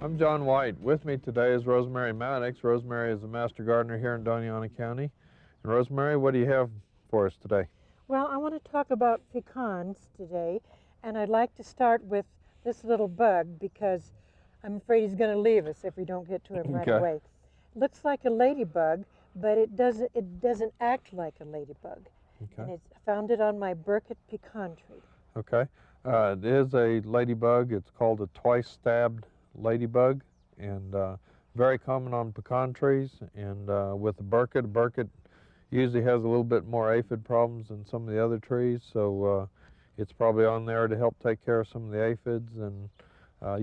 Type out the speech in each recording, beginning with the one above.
I'm John White. With me today is Rosemary Maddox. Rosemary is a master gardener here in Doñana County. And Rosemary, what do you have for us today? Well, I want to talk about pecans today, and I'd like to start with this little bug because I'm afraid he's going to leave us if we don't get to him right away. Looks like a ladybug, but it doesn't act like a ladybug. And it's found it on my Burkett Pecan tree. Okay. It is a ladybug. It's called a twice-stabbed ladybug, and very common on pecan trees. And with the Burkett usually has a little bit more aphid problems than some of the other trees, so it's probably on there to help take care of some of the aphids. And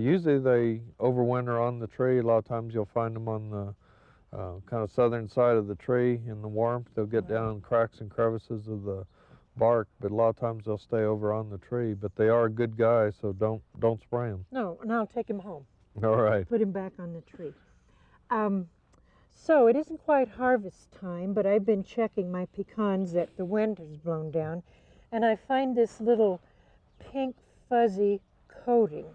usually they overwinter on the tree. A lot of times you'll find them on the kind of southern side of the tree in the warmth. They'll get down in cracks and crevices of the bark, but a lot of times they'll stay over on the tree. But they are a good guy, so don't spray them. No, and I'll take him home. All right. Put him back on the tree. So it isn't quite harvest time, but I've been checking my pecans that the wind has blown down, and I find this little pink fuzzy coating,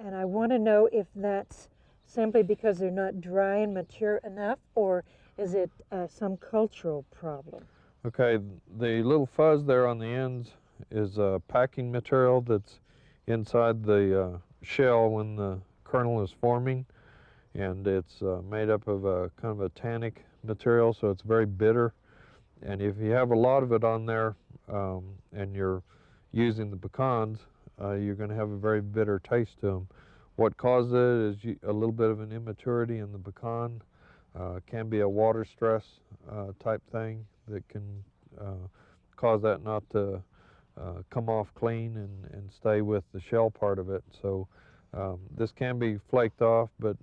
and I want to know if that's simply because they're not dry and mature enough, or is it some cultural problem? Okay, the little fuzz there on the ends is packing material that's inside the shell when the kernel is forming, and it's made up of a kind of a tannic material, so it's very bitter. And if you have a lot of it on there and you're using the pecans, you're going to have a very bitter taste to them. What causes it is a little bit of an immaturity in the pecan. Can be a water stress type thing that can cause that not to come off clean and stay with the shell part of it. So this can be flaked off, but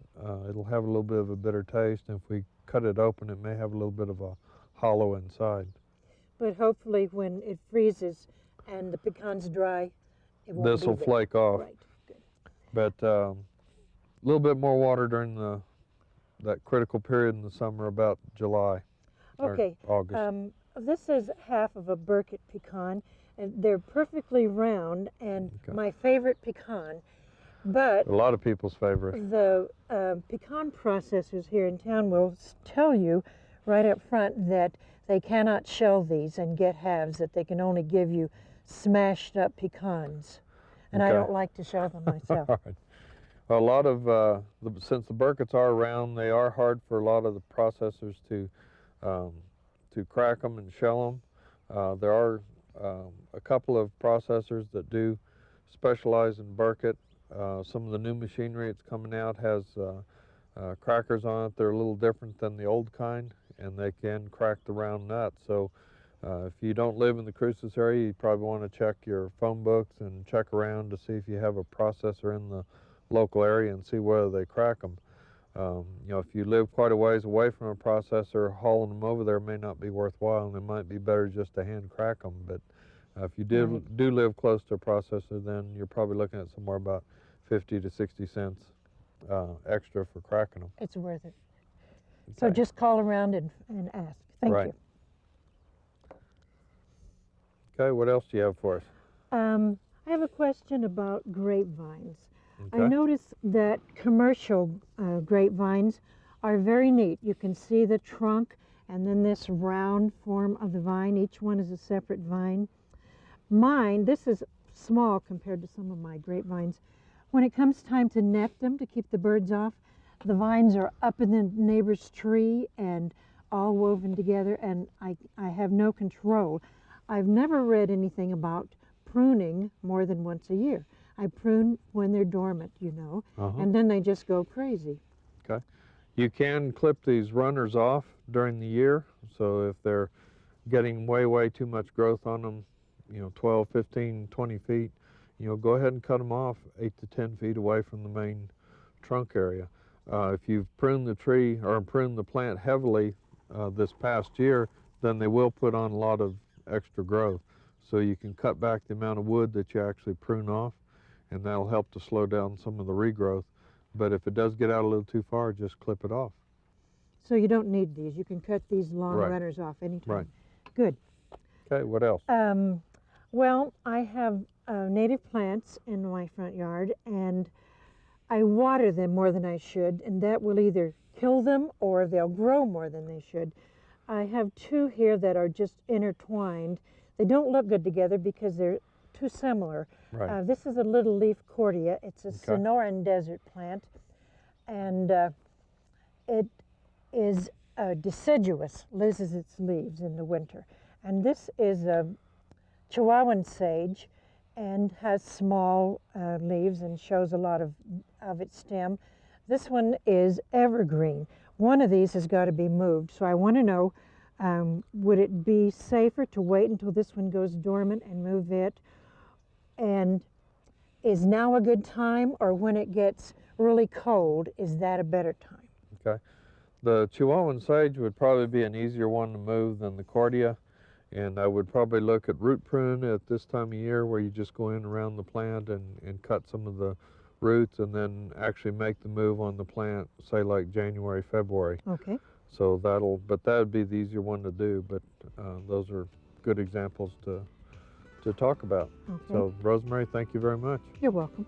it'll have a little bit of a bitter taste. And if we cut it open, it may have a little bit of a hollow inside. But hopefully when it freezes and the pecan's dry, it won't this will flake off. Right. Good. But a little bit more water during that critical period in the summer, about July or August. This is half of a Burkett pecan, and they're perfectly round, and my favorite pecan. But a lot of people's favorite. The pecan processors here in town will tell you right up front that they cannot shell these and get halves, that they can only give you smashed up pecans. And I don't like to shell them myself. All right. Well, a lot of, since the Burketts are round, they are hard for a lot of the processors to crack them and shell them. There are a couple of processors that do specialize in Burkett. Some of the new machinery that's coming out has crackers on it. They're a little different than the old kind, and they can crack the round nuts. So if you don't live in the Cruces area, you probably want to check your phone books and check around to see if you have a processor in the local area and see whether they crack them. You know, if you live quite a ways away from a processor, hauling them over there may not be worthwhile, and it might be better just to hand crack them. But if you do live close to a processor, then you're probably looking at somewhere about 50 to 60 cents extra for cracking them. It's worth it. Okay. So just call around and ask. Thank you. Okay, what else do you have for us? I have a question about grapevines. I noticed that commercial grapevines are very neat. You can see the trunk and then this round form of the vine. Each one is a separate vine. Mine, this is small compared to some of my grapevines. When it comes time to net them to keep the birds off, the vines are up in the neighbor's tree and all woven together, and I have no control. I've never read anything about pruning more than once a year. I prune when they're dormant, you know, and then they just go crazy. Okay. You can clip these runners off during the year, so if they're getting way too much growth on them, you know, 12, 15, 20 feet, you know, go ahead and cut them off 8 to 10 feet away from the main trunk area. If you've pruned the tree or pruned the plant heavily this past year, then they will put on a lot of extra growth. So you can cut back the amount of wood that you actually prune off, and that'll help to slow down some of the regrowth. But if it does get out a little too far, just clip it off. So you don't need these. You can cut these long runners off anytime. Right. Good. Okay, what else? Well, I have native plants in my front yard, and I water them more than I should, and that will either kill them or they'll grow more than they should. I have two here that are just intertwined. They don't look good together because they're too similar. Right. This is a Littleleaf Cordia. It's a Okay. Sonoran desert plant, and it is deciduous, loses its leaves in the winter. And this is a Chihuahua Sage and has small leaves and shows a lot of its stem. This one is evergreen. One of these has got to be moved, so I want to know, would it be safer to wait until this one goes dormant and move it? And is now a good time, or when it gets really cold, is that a better time? Okay. The Chihuahua Sage would probably be an easier one to move than the Cordia, and I would probably look at root prune at this time of year, where you just go in around the plant and cut some of the roots, and then actually make the move on the plant, say like January, February. Okay. So that would be the easier one to do, but those are good examples to talk about. Okay. So Rosemary, thank you very much. You're welcome.